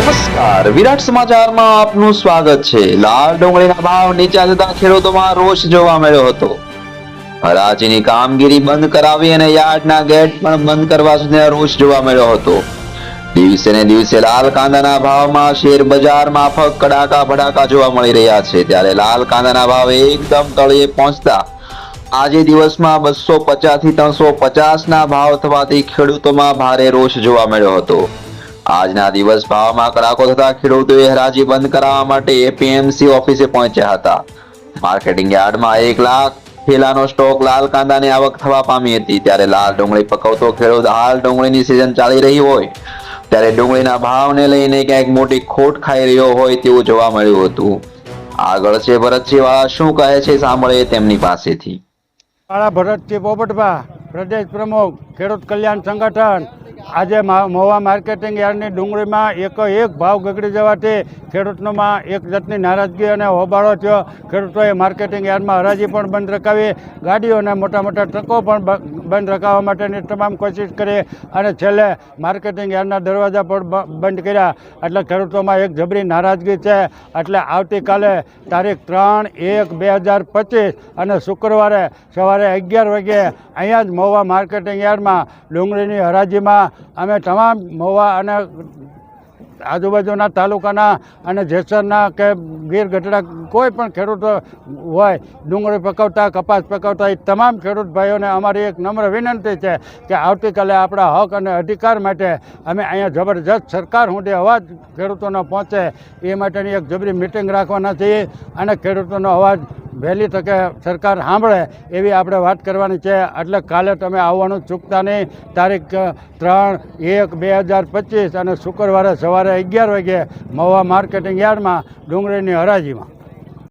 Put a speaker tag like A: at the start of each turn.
A: નમસ્કાર, વિરાટ સમાચારમાં આપનું સ્વાગત છે। લાલ ડુંગળીના ભાવ નીચા જતા ખેડૂતોમાં રોષ જોવા મળ્યો હતો। હરાજીની કામગીરી બંધ કરાવી અને યાર્ડના ગેટ પણ બંધ કરવા સુધીનો રોષ જોવા મળ્યો હતો। દિવસે ને દિવસે લાલ કાંદાના ભાવમાં શેર બજારમાં માફક કડાકા ભડાકા જોવા મળી રહ્યા છે। ત્યારે લાલ કાંદાના ભાવ એકદમ તળિયે પહોંચતા આજે દિવસમાં 250 થી 350 ના ભાવ થવાથી ખેડૂતોમાં ભારે રોષ જોવા મળ્યો હતો। આજના દિવસ ભાવમાં કડાકો થતા ખેડૂતોએ હરાજી બંધ કરાવવા માટે એપીએમસી ઓફિસે પહોંચ્યા હતા। માર્કેટિંગ યાર્ડમાં 1 લાખ થેલાનો સ્ટોક લાલ કાંદાની આવક થવા પામી હતી। ત્યારે લાલ ડુંગળી પકવતો ખેડૂત હાલ ડુંગળીની સિઝન ચાલી રહી હોય ત્યારે ડુંગળીના ભાવને લઈને ક્યાંક મોટી ખોટ ખાઈ રહ્યો હોય તેવું જોવા મળ્યું હતું। આગળ છે ભરતસિંહ વાળા શું કહે છે સાંભળીએ તેમની પાસેથી।
B: ભરતસિંહ પોપટભા, પ્રદેશ પ્રમુખ, ખેડૂત કલ્યાણ સંગઠન। આજે મહુવા માર્કેટિંગ યાર્ડની ડુંગળીમાં એક ભાવ ગગડી જવાથી ખેડૂતોમાં એક જાતની નારાજગી અને હોબાળો થયો। ખેડૂતોએ માર્કેટિંગ યાર્ડમાં હરાજી પણ બંધ રખાવી, ગાડીઓ અને મોટા મોટા ટ્રકો પણ બંધ રખાવવા માટેની તમામ કોશિશ કરી અને છેલ્લે માર્કેટિંગ યાર્ડના દરવાજા પણ બંધ કર્યા। એટલે ખેડૂતોમાં એક જબરી નારાજગી છે। એટલે આવતીકાલે તારીખ 3/1/2025 અને શુક્રવારે સવારે 11 વાગે અહીંયા જ મહુવા માર્કેટિંગ યાર્ડમાં ડુંગળીની હરાજીમાં અમે તમામ મહુવા અને આજુબાજુના તાલુકાના અને જેસરના કે ગીર ગઢડા કોઈ પણ ખેડૂતો હોય ડુંગળી પકવતા, કપાસ પકવતા, એ તમામ ખેડૂત ભાઈઓને અમારી એક નમ્ર વિનંતી છે કે આવતીકાલે આપણા હક અને અધિકાર માટે અમે અહીંયા જબરજસ્ત સરકાર સુધી અવાજ ખેડૂતોનો પહોંચે એ માટેની એક જબરી મિટિંગ રાખવાના છીએ અને ખેડૂતોનો અવાજ વહેલી તકે સરકાર સાંભળે એવી આપણે વાત કરવાની છે। એટલે કાલે તમે આવવાનું ચૂકતા નહીં। તારીખ 3/1/2025 અને શુક્રવારે સવારે 11 વાગે મહુવા માર્કેટિંગ યાર્ડમાં ડુંગળીની હરાજીમાં।